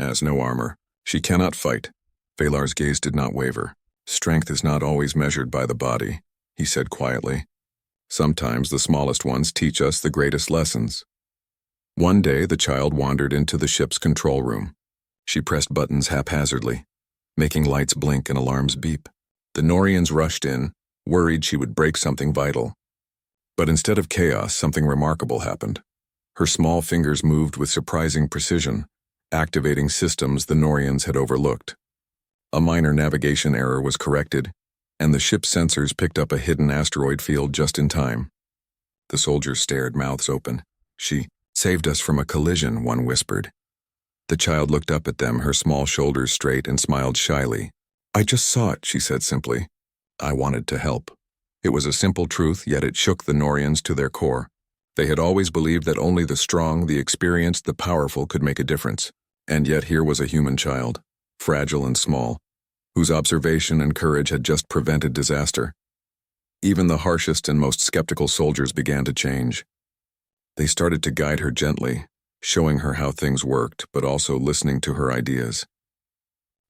has no armor. She cannot fight. Valar's gaze did not waver. Strength is not always measured by the body, he said quietly. Sometimes the smallest ones teach us the greatest lessons. One day, the child wandered into the ship's control room. She pressed buttons haphazardly, making lights blink and alarms beep. The Norians rushed in, worried she would break something vital. But instead of chaos, something remarkable happened. Her small fingers moved with surprising precision, activating systems the Norians had overlooked. A minor navigation error was corrected, and the ship's sensors picked up a hidden asteroid field just in time. The soldiers stared, mouths open. She saved us from a collision, one whispered. The child looked up at them, her small shoulders straight, and smiled shyly. I just saw it, she said simply. I wanted to help. It was a simple truth, yet it shook the Norians to their core. They had always believed that only the strong, the experienced, the powerful could make a difference. And yet here was a human child, fragile and small, whose observation and courage had just prevented disaster. Even the harshest and most skeptical soldiers began to change. They started to guide her gently, showing her how things worked, but also listening to her ideas.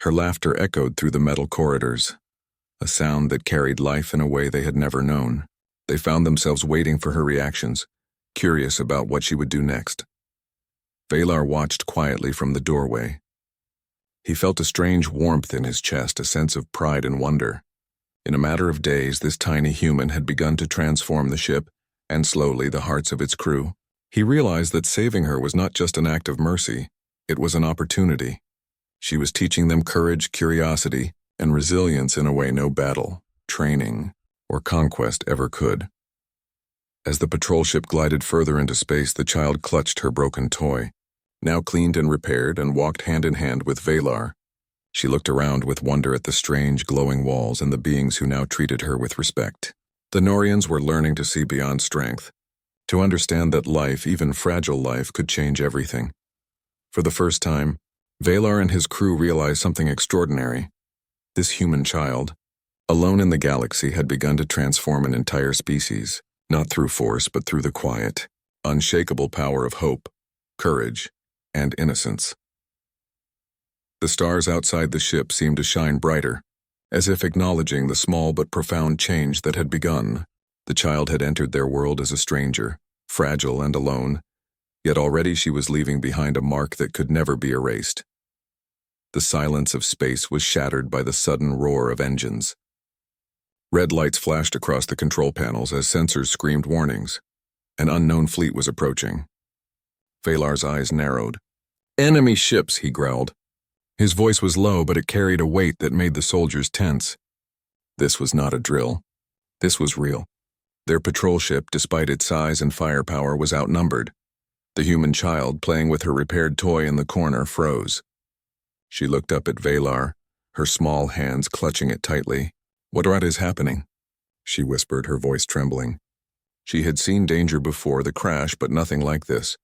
Her laughter echoed through the metal corridors, a sound that carried life in a way they had never known. They found themselves waiting for her reactions, curious about what she would do next. Valar watched quietly from the doorway. He felt a strange warmth in his chest, a sense of pride and wonder. In a matter of days, this tiny human had begun to transform the ship, and slowly the hearts of its crew. He realized that saving her was not just an act of mercy, it was an opportunity. She was teaching them courage, curiosity, and resilience in a way no battle, training, or conquest ever could. As the patrol ship glided further into space, the child clutched her broken toy, now cleaned and repaired, and walked hand in hand with Valar. She looked around with wonder at the strange, glowing walls and the beings who now treated her with respect. The Norians were learning to see beyond strength, to understand that life, even fragile life, could change everything. For the first time, Valar and his crew realized something extraordinary. This human child, alone in the galaxy, had begun to transform an entire species, not through force but through the quiet, unshakable power of hope, courage, and innocence. The stars outside the ship seemed to shine brighter, as if acknowledging the small but profound change that had begun. The child had entered their world as a stranger, fragile and alone, yet already she was leaving behind a mark that could never be erased. The silence of space was shattered by the sudden roar of engines. Red lights flashed across the control panels as sensors screamed warnings. An unknown fleet was approaching. Valar's eyes narrowed. Enemy ships, he growled. His voice was low, but it carried a weight that made the soldiers tense. This was not a drill. This was real. Their patrol ship, despite its size and firepower, was outnumbered. The human child, playing with her repaired toy in the corner, froze. She looked up at Valar, her small hands clutching it tightly. What is happening? She whispered, her voice trembling. She had seen danger before the crash, but nothing like this.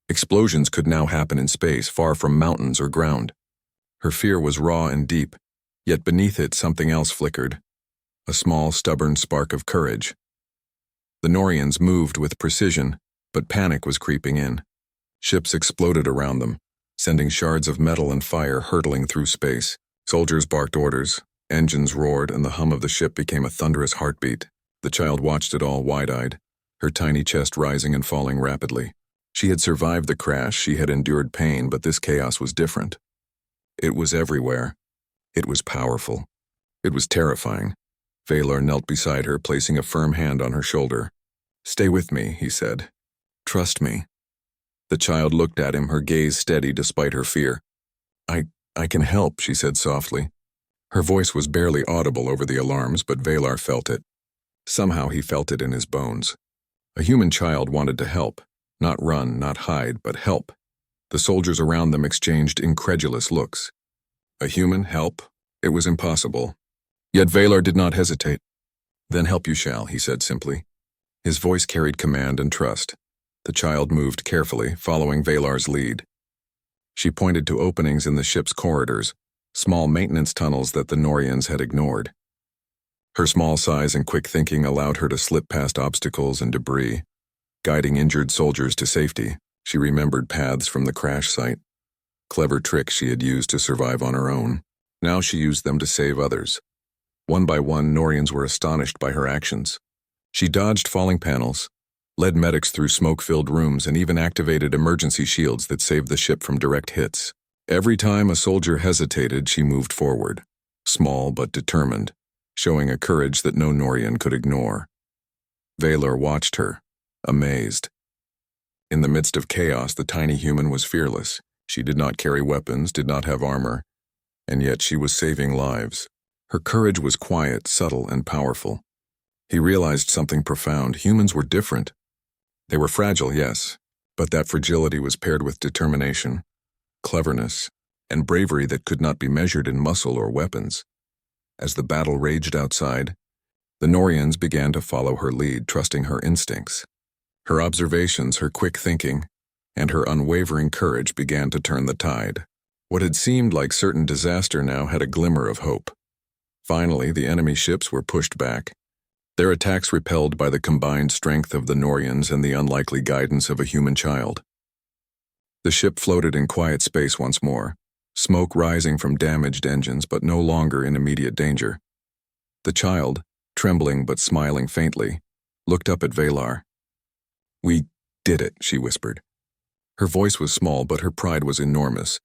Explosions could now happen in space, far from mountains or ground. Her fear was raw and deep, yet beneath it something else flickered. A small, stubborn spark of courage. The Norians moved with precision, but panic was creeping in. Ships exploded around them, sending shards of metal and fire hurtling through space. Soldiers barked orders, engines roared, and the hum of the ship became a thunderous heartbeat. The child watched it all wide-eyed, her tiny chest rising and falling rapidly. She had survived the crash, she had endured pain, but this chaos was different. It was everywhere. It was powerful. It was terrifying. Valar knelt beside her, placing a firm hand on her shoulder. Stay with me, he said. Trust me. The child looked at him, her gaze steady despite her fear. I can help, she said softly. Her voice was barely audible over the alarms, but Valar felt it. Somehow he felt it in his bones. A human child wanted to help. Not run, not hide, but help. The soldiers around them exchanged incredulous looks. A human help? It was impossible. Yet Valar did not hesitate. Then help you shall, he said simply. His voice carried command and trust. The child moved carefully, following Valar's lead. She pointed to openings in the ship's corridors, small maintenance tunnels that the Norians had ignored. Her small size and quick thinking allowed her to slip past obstacles and debris, guiding injured soldiers to safety. She remembered paths from the crash site. clever tricks she had used to survive on her own. Now she used them to save others. One by one, Norians were astonished by her actions. She dodged falling panels, led medics through smoke-filled rooms, and even activated emergency shields that saved the ship from direct hits. Every time a soldier hesitated, she moved forward, small but determined, showing a courage that no Norian could ignore. Valor watched her, amazed. In the midst of chaos, the tiny human was fearless. She did not carry weapons, did not have armor, and yet she was saving lives. Her courage was quiet, subtle, and powerful. He realized something profound. Humans were different. They were fragile, yes, but that fragility was paired with determination, cleverness, and bravery that could not be measured in muscle or weapons. As the battle raged outside, the Norians began to follow her lead, trusting her instincts. Her observations, her quick thinking, and her unwavering courage began to turn the tide. What had seemed like certain disaster now had a glimmer of hope. Finally, the enemy ships were pushed back, their attacks repelled by the combined strength of the Norians and the unlikely guidance of a human child. The ship floated in quiet space once more, smoke rising from damaged engines but no longer in immediate danger. The child, trembling but smiling faintly, looked up at Valar. "We did it," she whispered. Her voice was small, but her pride was enormous.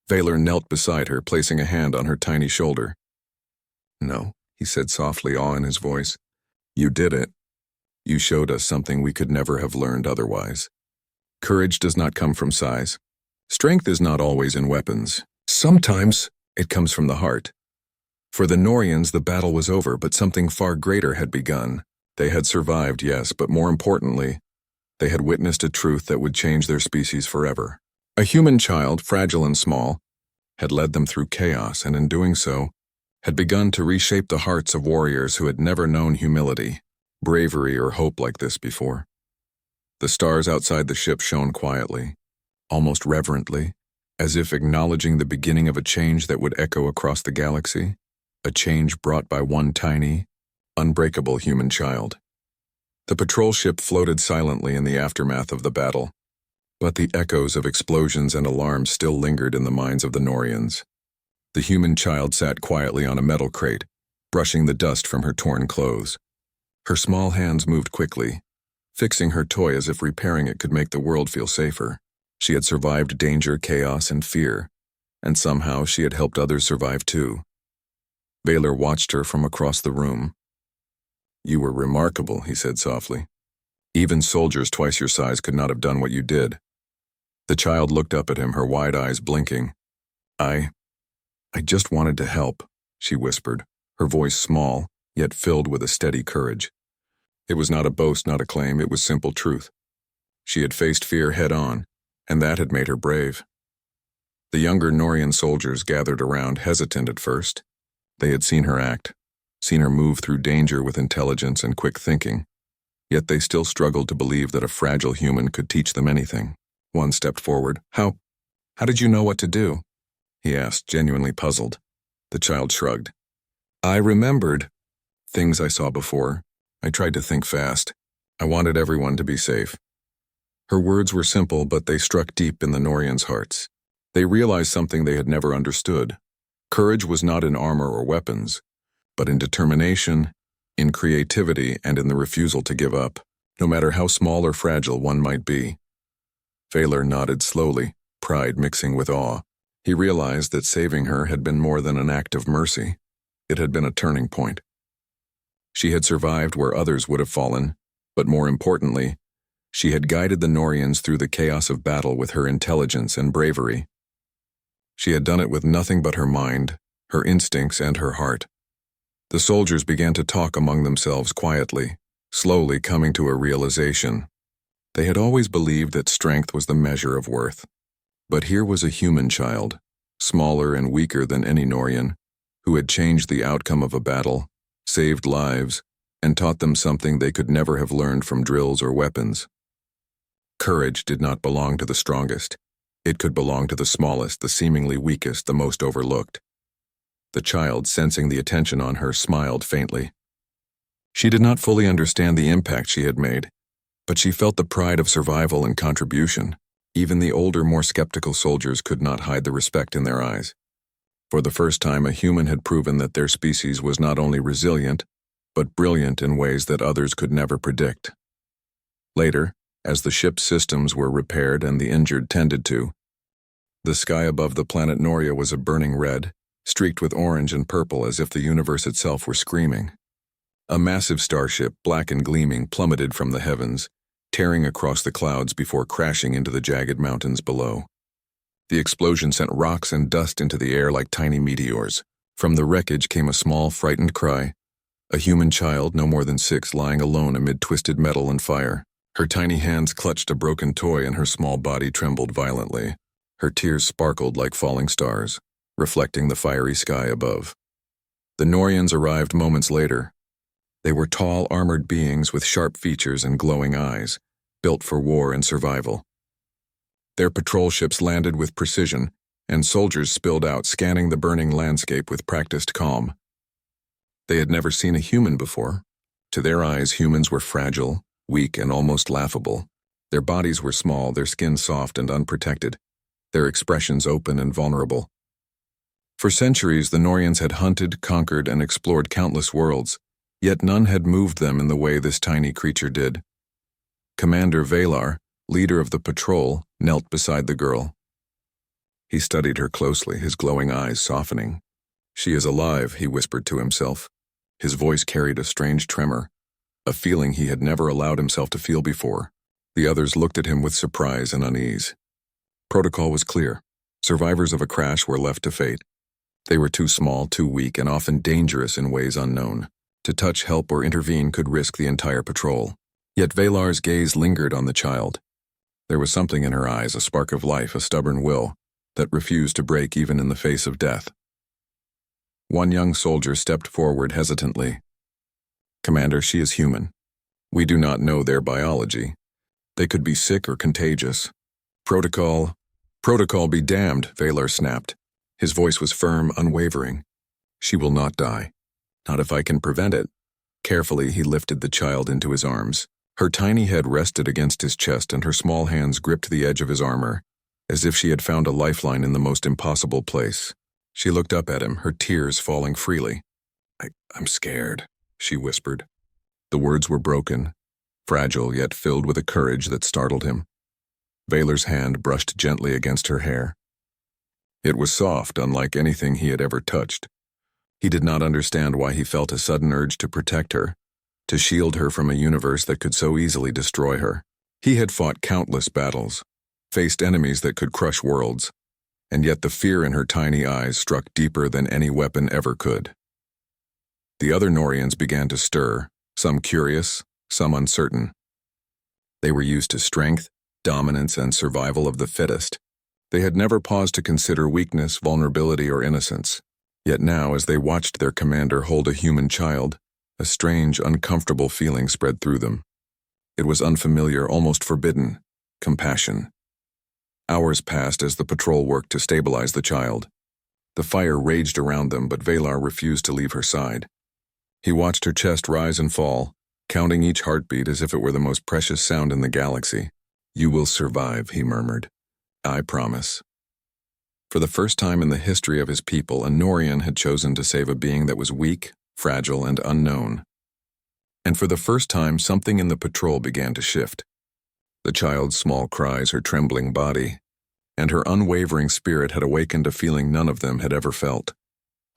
Valar knelt beside her, placing a hand on her tiny shoulder. "No," he said softly, awe in his voice. "You did it. You showed us something we could never have learned otherwise. Courage does not come from size. Strength is not always in weapons. Sometimes it comes from the heart." For the Norians, the battle was over, but something far greater had begun. They had survived, yes, but more importantly, they had witnessed a truth that would change their species forever. A human child, fragile and small, had led them through chaos, and in doing so, had begun to reshape the hearts of warriors who had never known humility, bravery, or hope like this before. The stars outside the ship shone quietly, almost reverently, as if acknowledging the beginning of a change that would echo across the galaxy, a change brought by one tiny, unbreakable human child. The patrol ship floated silently in the aftermath of the battle, but the echoes of explosions and alarms still lingered in the minds of the Norians. The human child sat quietly on a metal crate, brushing the dust from her torn clothes. Her small hands moved quickly, fixing her toy as if repairing it could make the world feel safer. She had survived danger, chaos, and fear, and somehow she had helped others survive too. Valar watched her from across the room. "You were remarkable," he said softly. "Even soldiers twice your size could not have done what you did." The child looked up at him, her wide eyes blinking. I just wanted to help," she whispered, her voice small, yet filled with a steady courage. It was not a boast, not a claim, it was simple truth. She had faced fear head-on, and that had made her brave. The younger Norian soldiers gathered around, hesitant at first. They had seen her act, seen her move through danger with intelligence and quick thinking, yet they still struggled to believe that a fragile human could teach them anything. One stepped forward. How did you know what to do?" he asked, genuinely puzzled. The child shrugged. "I remembered things I saw before. I tried to think fast. I wanted everyone to be safe." Her words were simple, but they struck deep in the Norians' hearts. They realized something they had never understood. Courage was not in armor or weapons, but in determination, in creativity, and in the refusal to give up, no matter how small or fragile one might be. Valar nodded slowly, pride mixing with awe. He realized that saving her had been more than an act of mercy. It had been a turning point. She had survived where others would have fallen, but more importantly, she had guided the Norians through the chaos of battle with her intelligence and bravery. She had done it with nothing but her mind, her instincts, and her heart. The soldiers began to talk among themselves quietly, slowly coming to a realization. They had always believed that strength was the measure of worth. But here was a human child, smaller and weaker than any Norian, who had changed the outcome of a battle, saved lives, and taught them something they could never have learned from drills or weapons. Courage did not belong to the strongest. It could belong to the smallest, the seemingly weakest, the most overlooked. The child, sensing the attention on her, smiled faintly. She did not fully understand the impact she had made, but she felt the pride of survival and contribution. Even the older, more skeptical soldiers could not hide the respect in their eyes. For the first time, a human had proven that their species was not only resilient, but brilliant in ways that others could never predict. Later, as the ship's systems were repaired and the injured tended to, the sky above the planet Noria was a burning red, streaked with orange and purple as if the universe itself were screaming. A massive starship, black and gleaming, plummeted from the heavens, tearing across the clouds before crashing into the jagged mountains below. The explosion sent rocks and dust into the air like tiny meteors. From the wreckage came a small, frightened cry, a human child no more than 6 lying alone amid twisted metal and fire. Her tiny hands clutched a broken toy and her small body trembled violently. Her tears sparkled like falling stars, reflecting the fiery sky above. The Norians arrived moments later. They were tall, armored beings with sharp features and glowing eyes, built for war and survival. Their patrol ships landed with precision, and soldiers spilled out, scanning the burning landscape with practiced calm. They had never seen a human before. To their eyes, humans were fragile, weak, and almost laughable. Their bodies were small, their skin soft and unprotected, their expressions open and vulnerable. For centuries, the Norians had hunted, conquered, and explored countless worlds, yet none had moved them in the way this tiny creature did. Commander Valar, leader of the patrol, knelt beside the girl. He studied her closely, his glowing eyes softening. "She is alive," he whispered to himself. His voice carried a strange tremor, a feeling he had never allowed himself to feel before. The others looked at him with surprise and unease. Protocol was clear. Survivors of a crash were left to fate. They were too small, too weak, and often dangerous in ways unknown. To touch, help, or intervene could risk the entire patrol. Yet Valar's gaze lingered on the child. There was something in her eyes, a spark of life, a stubborn will, that refused to break even in the face of death. One young soldier stepped forward hesitantly. "Commander, she is human. We do not know their biology. They could be sick or contagious. Protocol be damned," Valar snapped. His voice was firm, unwavering. "She will not die. Not if I can prevent it." Carefully, he lifted the child into his arms. Her tiny head rested against his chest and her small hands gripped the edge of his armor, as if she had found a lifeline in the most impossible place. She looked up at him, her tears falling freely. I'm scared," she whispered. The words were broken, fragile yet filled with a courage that startled him. Valar's hand brushed gently against her hair. It was soft, unlike anything he had ever touched. He did not understand why he felt a sudden urge to protect her, to shield her from a universe that could so easily destroy her. He had fought countless battles, faced enemies that could crush worlds, and yet the fear in her tiny eyes struck deeper than any weapon ever could. The other Norians began to stir, some curious, some uncertain. They were used to strength, dominance, and survival of the fittest. They had never paused to consider weakness, vulnerability, or innocence. Yet now, as they watched their commander hold a human child, a strange, uncomfortable feeling spread through them. It was unfamiliar, almost forbidden. Compassion. Hours passed as the patrol worked to stabilize the child. The fire raged around them, but Valar refused to leave her side. He watched her chest rise and fall, counting each heartbeat as if it were the most precious sound in the galaxy. "You will survive," he murmured. "I promise." For the first time in the history of his people, a Norian had chosen to save a being that was weak, fragile, and unknown. And for the first time, something in the patrol began to shift. The child's small cries, her trembling body, and her unwavering spirit had awakened a feeling none of them had ever felt.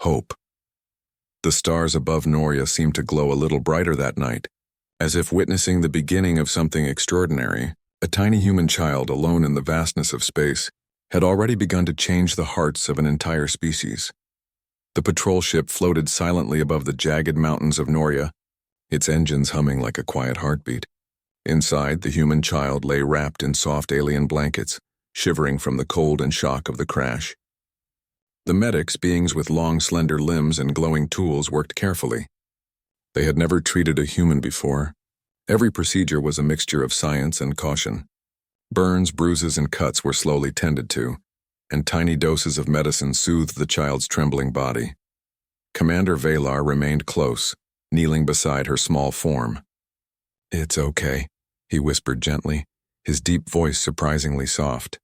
Hope. The stars above Noria seemed to glow a little brighter that night, as if witnessing the beginning of something extraordinary. A tiny human child, alone in the vastness of space, had already begun to change the hearts of an entire species. The patrol ship floated silently above the jagged mountains of Noria, its engines humming like a quiet heartbeat. Inside, the human child lay wrapped in soft alien blankets, shivering from the cold and shock of the crash. The medics, beings with long, slender limbs and glowing tools, worked carefully. They had never treated a human before. Every procedure was a mixture of science and caution. Burns, bruises, and cuts were slowly tended to, and tiny doses of medicine soothed the child's trembling body. Commander Valar remained close, kneeling beside her small form. "It's okay," he whispered gently. his deep voice surprisingly soft.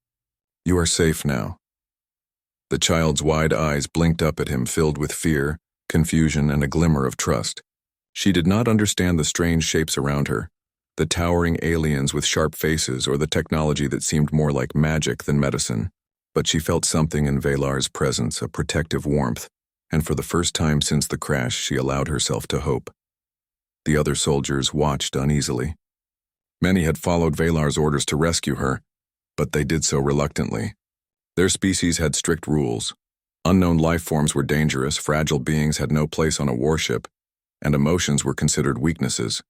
"You are safe now." The child's wide eyes blinked up at him, filled with fear, confusion, and a glimmer of trust. She did not understand the strange shapes around her, the towering aliens with sharp faces or the technology that seemed more like magic than medicine. But she felt something in Valar's presence, a protective warmth, and for the first time since the crash, she allowed herself to hope. The other soldiers watched uneasily. Many had followed Valar's orders to rescue her, but they did so reluctantly. Their species had strict rules. Unknown life forms were dangerous, fragile beings had no place on a warship, and emotions were considered weaknesses.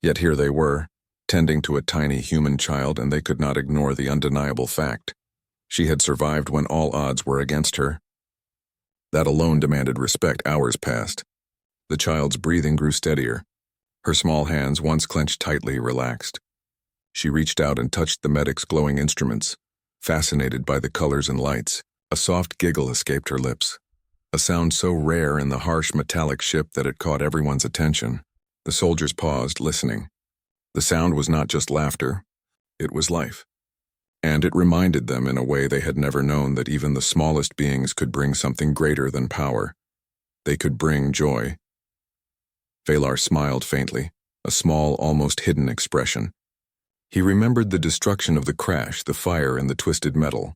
Yet here they were, tending to a tiny human child, and they could not ignore the undeniable fact. She had survived when all odds were against her. That alone demanded respect. Hours passed. The child's breathing grew steadier. Her small hands, once clenched tightly, relaxed. She reached out and touched the medic's glowing instruments, fascinated by the colors and lights. A soft giggle escaped her lips, a sound so rare in the harsh metallic ship that it caught everyone's attention. The soldiers paused, listening. The sound was not just laughter, it was life. And it reminded them in a way they had never known that even the smallest beings could bring something greater than power. They could bring joy. Valar smiled faintly, a small, almost hidden expression. He remembered the destruction of the crash, the fire and the twisted metal.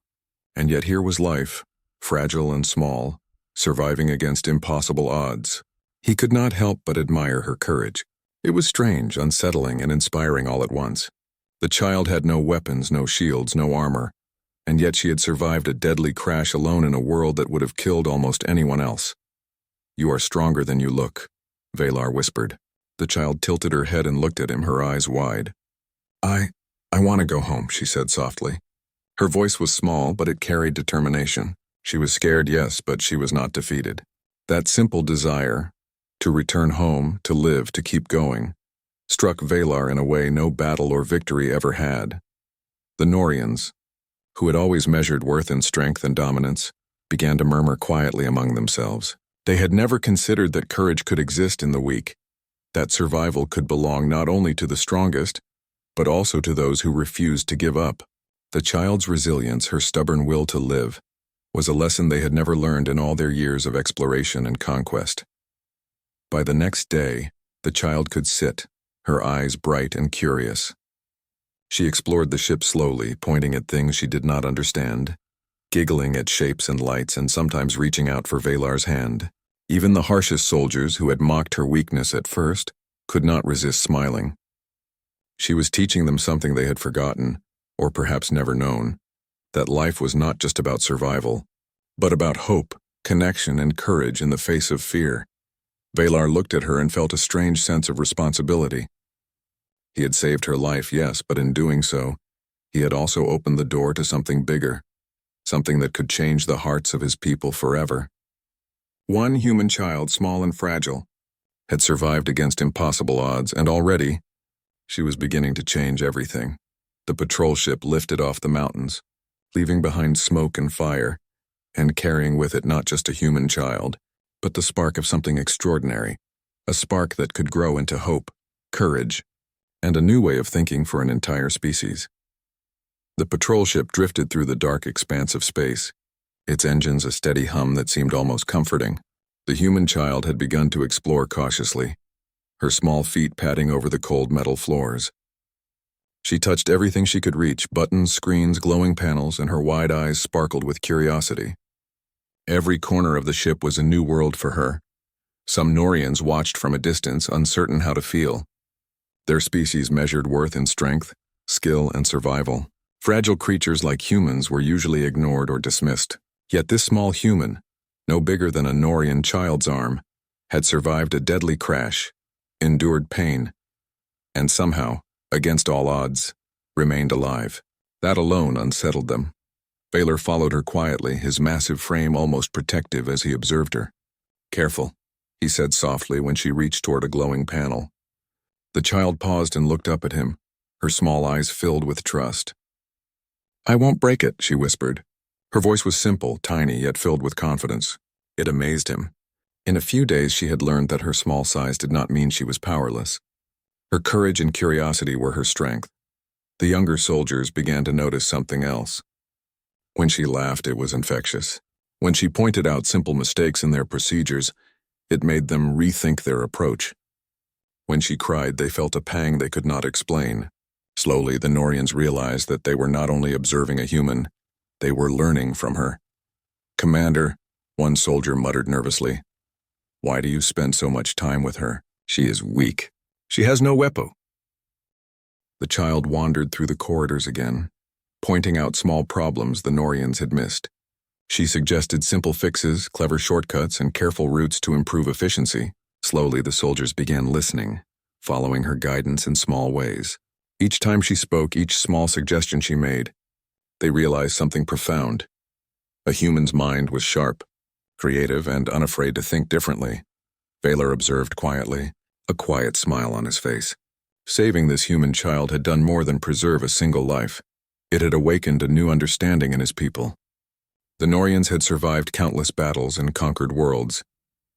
And yet here was life, fragile and small, surviving against impossible odds. He could not help but admire her courage. It was strange, unsettling, and inspiring all at once. The child had no weapons, no shields, no armor, and yet she had survived a deadly crash alone in a world that would have killed almost anyone else. "You are stronger than you look," Valar whispered. The child tilted her head and looked at him, her eyes wide. I want to go home," she said softly. Her voice was small, but it carried determination. She was scared, yes, but she was not defeated. That simple desire, to return home, to live, to keep going, struck Valar in a way no battle or victory ever had. The Norians, who had always measured worth in strength and dominance, began to murmur quietly among themselves. They had never considered that courage could exist in the weak, that survival could belong not only to the strongest, but also to those who refused to give up. The child's resilience, her stubborn will to live, was a lesson they had never learned in all their years of exploration and conquest. By the next day, the child could sit, her eyes bright and curious. She explored the ship slowly, pointing at things she did not understand, giggling at shapes and lights, and sometimes reaching out for Valar's hand. Even the harshest soldiers, who had mocked her weakness at first, could not resist smiling. She was teaching them something they had forgotten, or perhaps never known, that life was not just about survival, but about hope, connection, and courage in the face of fear. Valar looked at her and felt a strange sense of responsibility. He had saved her life, yes, but in doing so, he had also opened the door to something bigger, something that could change the hearts of his people forever. One human child, small and fragile, had survived against impossible odds, and already, she was beginning to change everything. The patrol ship lifted off the mountains, leaving behind smoke and fire, and carrying with it not just a human child, but the spark of something extraordinary, a spark that could grow into hope, courage, and a new way of thinking for an entire species. The patrol ship drifted through the dark expanse of space, its engines a steady hum that seemed almost comforting. The human child had begun to explore cautiously, her small feet patting over the cold metal floors. She touched everything she could reach, buttons, screens, glowing panels, and her wide eyes sparkled with curiosity. Every corner of the ship was a new world for her. Some Norians watched from a distance, uncertain how to feel. Their species measured worth in strength, skill, and survival. Fragile creatures like humans were usually ignored or dismissed. Yet this small human, no bigger than a Norian child's arm, had survived a deadly crash, endured pain, and somehow, against all odds, remained alive. That alone unsettled them. Valar followed her quietly, his massive frame almost protective as he observed her. "Careful," he said softly when she reached toward a glowing panel. The child paused and looked up at him, her small eyes filled with trust. "I won't break it," she whispered. Her voice was simple, tiny, yet filled with confidence. It amazed him. In a few days she had learned that her small size did not mean she was powerless. Her courage and curiosity were her strength. The younger soldiers began to notice something else. When she laughed, it was infectious. When she pointed out simple mistakes in their procedures, it made them rethink their approach. When she cried, they felt a pang they could not explain. Slowly, the Norians realized that they were not only observing a human, they were learning from her. "Commander," one soldier muttered nervously, "why do you spend so much time with her? She is weak. She has no weapon." The child wandered through the corridors again, pointing out small problems the Norians had missed. She suggested simple fixes, clever shortcuts, and careful routes to improve efficiency. Slowly, the soldiers began listening, following her guidance in small ways. Each time she spoke, each small suggestion she made, they realized something profound. A human's mind was sharp, creative, and unafraid to think differently. Valor observed quietly, a quiet smile on his face. Saving this human child had done more than preserve a single life. It had awakened a new understanding in his people. The Norians had survived countless battles and conquered worlds,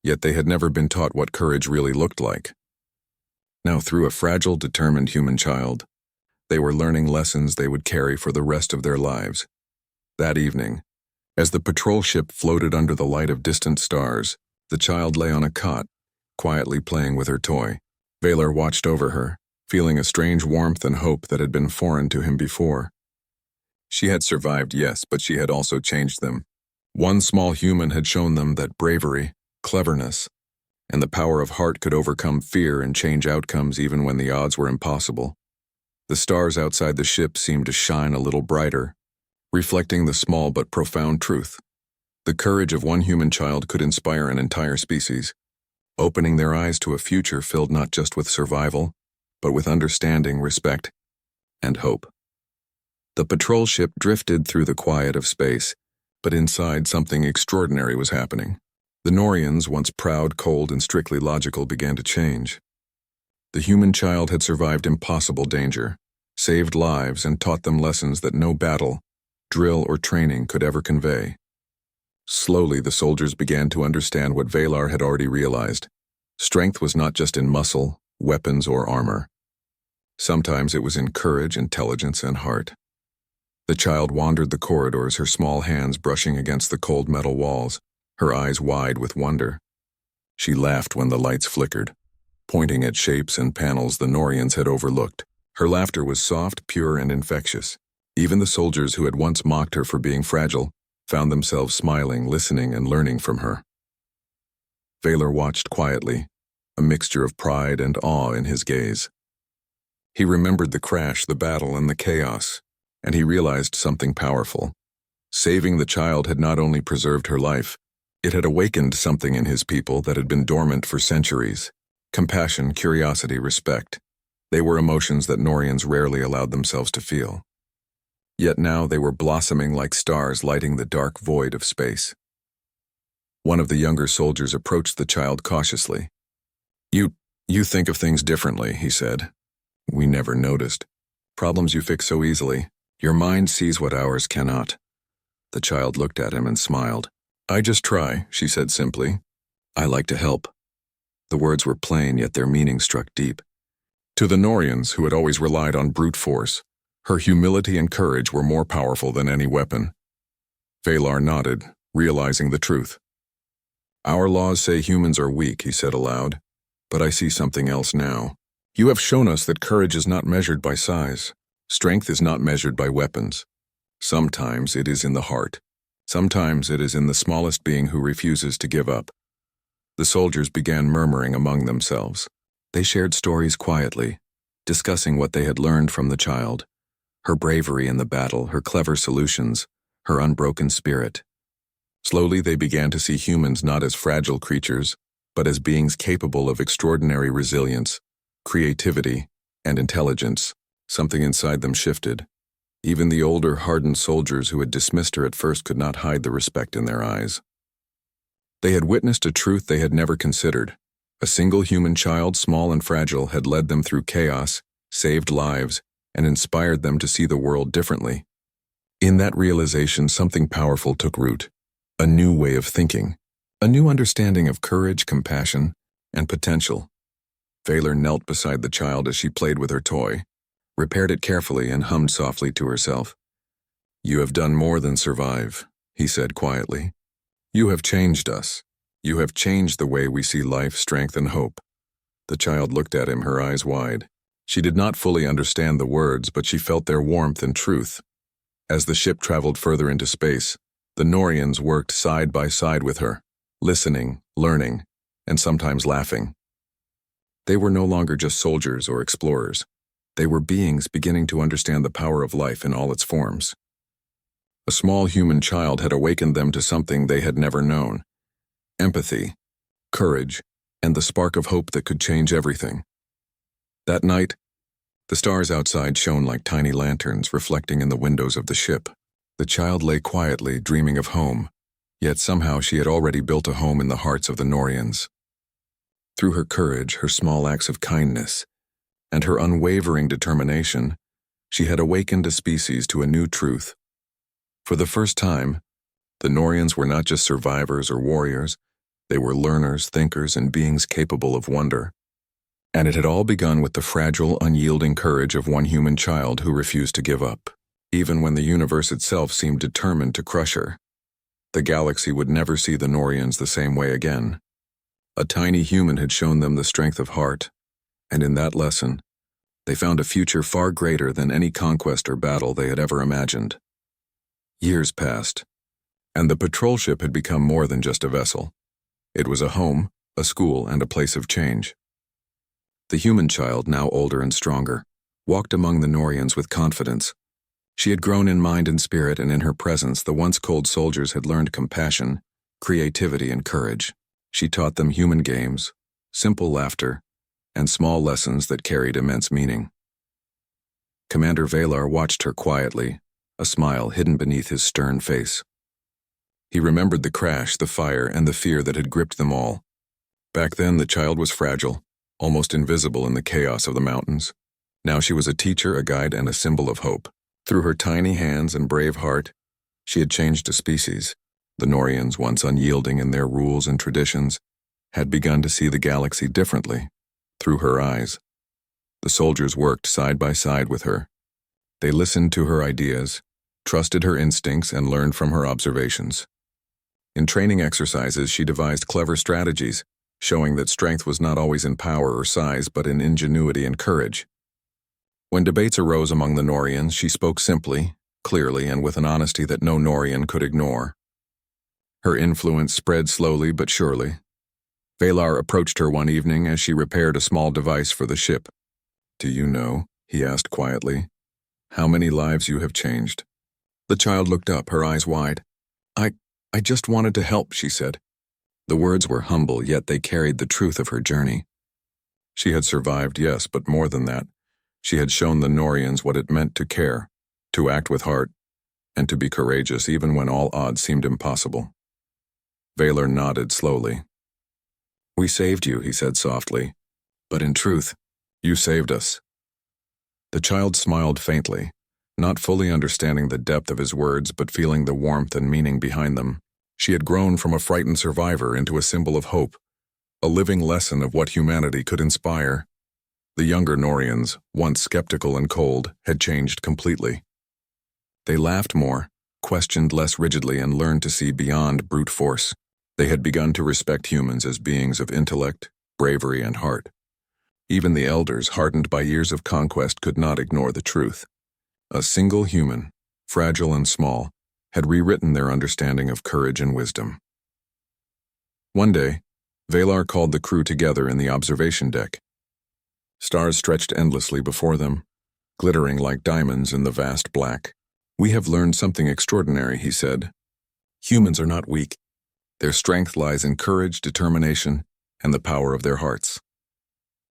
yet they had never been taught what courage really looked like. Now, through a fragile, determined human child, they were learning lessons they would carry for the rest of their lives. That evening, as the patrol ship floated under the light of distant stars, the child lay on a cot, quietly playing with her toy. Valor watched over her, feeling a strange warmth and hope that had been foreign to him before. She had survived, yes, but she had also changed them. One small human had shown them that bravery, cleverness, and the power of heart could overcome fear and change outcomes even when the odds were impossible. The stars outside the ship seemed to shine a little brighter, reflecting the small but profound truth. The courage of one human child could inspire an entire species, opening their eyes to a future filled not just with survival, but with understanding, respect, and hope. The patrol ship drifted through the quiet of space, but inside something extraordinary was happening. The Norians, once proud, cold, and strictly logical, began to change. The human child had survived impossible danger, saved lives, and taught them lessons that no battle, drill, or training could ever convey. Slowly, the soldiers began to understand what Valar had already realized. Strength was not just in muscle, weapons, or armor. Sometimes it was in courage, intelligence, and heart. The child wandered the corridors, her small hands brushing against the cold metal walls, her eyes wide with wonder. She laughed when the lights flickered, pointing at shapes and panels the Norians had overlooked. Her laughter was soft, pure, and infectious. Even the soldiers who had once mocked her for being fragile found themselves smiling, listening, and learning from her. Valar watched quietly, a mixture of pride and awe in his gaze. He remembered the crash, the battle, and the chaos, and he realized something powerful. Saving the child had not only preserved her life, it had awakened something in his people that had been dormant for centuries. Compassion, curiosity, respect. They were emotions that Norians rarely allowed themselves to feel. Yet now they were blossoming like stars lighting the dark void of space. One of the younger soldiers approached the child cautiously. You think of things differently," he said. "We never noticed. Problems you fix so easily. Your mind sees what ours cannot." The child looked at him and smiled. "I just try," she said simply. "I like to help." The words were plain, yet their meaning struck deep. To the Norians, who had always relied on brute force, her humility and courage were more powerful than any weapon. Valar nodded, realizing the truth. "Our laws say humans are weak," he said aloud, "but I see something else now. You have shown us that courage is not measured by size. Strength is not measured by weapons. Sometimes it is in the heart. Sometimes it is in the smallest being who refuses to give up." The soldiers began murmuring among themselves. They shared stories quietly, discussing what they had learned from the child, her bravery in the battle, her clever solutions, her unbroken spirit. Slowly they began to see humans not as fragile creatures, but as beings capable of extraordinary resilience, creativity, and intelligence. Something inside them shifted. Even the older, hardened soldiers who had dismissed her at first could not hide the respect in their eyes. They had witnessed a truth they had never considered. A single human child, small and fragile, had led them through chaos, saved lives, and inspired them to see the world differently. In that realization, something powerful took root. A new way of thinking. A new understanding of courage, compassion, and potential. Valar knelt beside the child as she played with her toy, repaired it carefully, and hummed softly to herself. "You have done more than survive," he said quietly. "You have changed us. You have changed the way we see life, strength, and hope." The child looked at him, her eyes wide. She did not fully understand the words, but she felt their warmth and truth. As the ship traveled further into space, the Norians worked side by side with her, listening, learning, and sometimes laughing. They were no longer just soldiers or explorers. They were beings beginning to understand the power of life in all its forms. A small human child had awakened them to something they had never known: empathy, courage, and the spark of hope that could change everything. That night, the stars outside shone like tiny lanterns reflecting in the windows of the ship. The child lay quietly, dreaming of home, yet somehow she had already built a home in the hearts of the Norians. Through her courage, her small acts of kindness, and her unwavering determination, she had awakened a species to a new truth. For the first time, the Norians were not just survivors or warriors, they were learners, thinkers, and beings capable of wonder. And it had all begun with the fragile, unyielding courage of one human child who refused to give up, even when the universe itself seemed determined to crush her. The galaxy would never see the Norians the same way again. A tiny human had shown them the strength of heart, and in that lesson, they found a future far greater than any conquest or battle they had ever imagined. Years passed, and the patrol ship had become more than just a vessel. It was a home, a school, and a place of change. The human child, now older and stronger, walked among the Norians with confidence. She had grown in mind and spirit, and in her presence the once cold soldiers had learned compassion, creativity, and courage. She taught them human games, simple laughter, and small lessons that carried immense meaning. Commander Valar watched her quietly, a smile hidden beneath his stern face. He remembered the crash, the fire, and the fear that had gripped them all. Back then, the child was fragile, almost invisible in the chaos of the mountains. Now she was a teacher, a guide, and a symbol of hope. Through her tiny hands and brave heart, she had changed a species. The Norians, once unyielding in their rules and traditions, had begun to see the galaxy differently, through her eyes. The soldiers worked side by side with her. They listened to her ideas, trusted her instincts, and learned from her observations. In training exercises, she devised clever strategies, showing that strength was not always in power or size, but in ingenuity and courage. When debates arose among the Norians, she spoke simply, clearly, and with an honesty that no Norian could ignore. Her influence spread slowly but surely. Valar approached her one evening as she repaired a small device for the ship. "Do you know," he asked quietly, "how many lives you have changed?" The child looked up, her eyes wide. I just wanted to help," she said. The words were humble, yet they carried the truth of her journey. She had survived, yes, but more than that. She had shown the Norians what it meant to care, to act with heart, and to be courageous even when all odds seemed impossible. Valar nodded slowly. "We saved you," he said softly, "but in truth, you saved us." The child smiled faintly, not fully understanding the depth of his words but feeling the warmth and meaning behind them. She had grown from a frightened survivor into a symbol of hope, a living lesson of what humanity could inspire. The younger Norians, once skeptical and cold, had changed completely. They laughed more, questioned less rigidly, and learned to see beyond brute force. They had begun to respect humans as beings of intellect, bravery, and heart. Even the elders, hardened by years of conquest, could not ignore the truth. A single human, fragile and small, had rewritten their understanding of courage and wisdom. One day, Valar called the crew together in the observation deck. Stars stretched endlessly before them, glittering like diamonds in the vast black. "We have learned something extraordinary," he said. "Humans are not weak. Their strength lies in courage, determination, and the power of their hearts.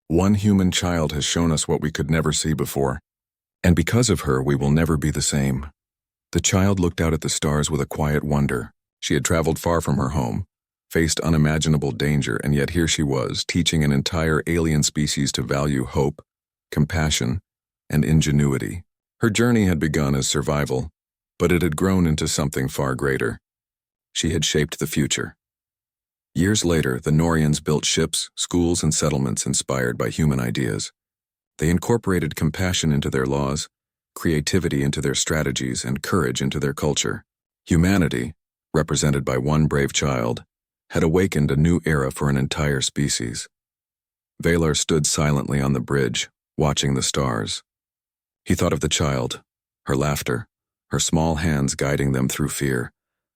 One human child has shown us what we could never see before, and because of her we will never be the same." The child looked out at the stars with a quiet wonder. She had traveled far from her home, faced unimaginable danger, and yet here she was, teaching an entire alien species to value hope, compassion, and ingenuity. Her journey had begun as survival, but it had grown into something far greater. She had shaped the future. Years later, the Norians built ships, schools, and settlements inspired by human ideas. They incorporated compassion into their laws, creativity into their strategies, and courage into their culture. Humanity, represented by one brave child, had awakened a new era for an entire species. Valar stood silently on the bridge, watching the stars. He thought of the child, her laughter, her small hands guiding them through fear,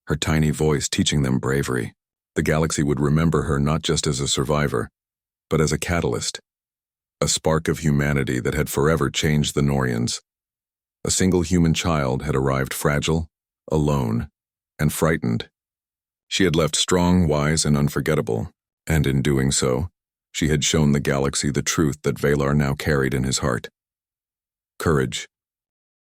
her tiny voice teaching them bravery. The galaxy would remember her not just as a survivor, but as a catalyst, a spark of humanity that had forever changed the Norians. A single human child had arrived fragile, alone, and frightened. She had left strong, wise, and unforgettable, and in doing so, she had shown the galaxy the truth that Valar now carried in his heart. Courage,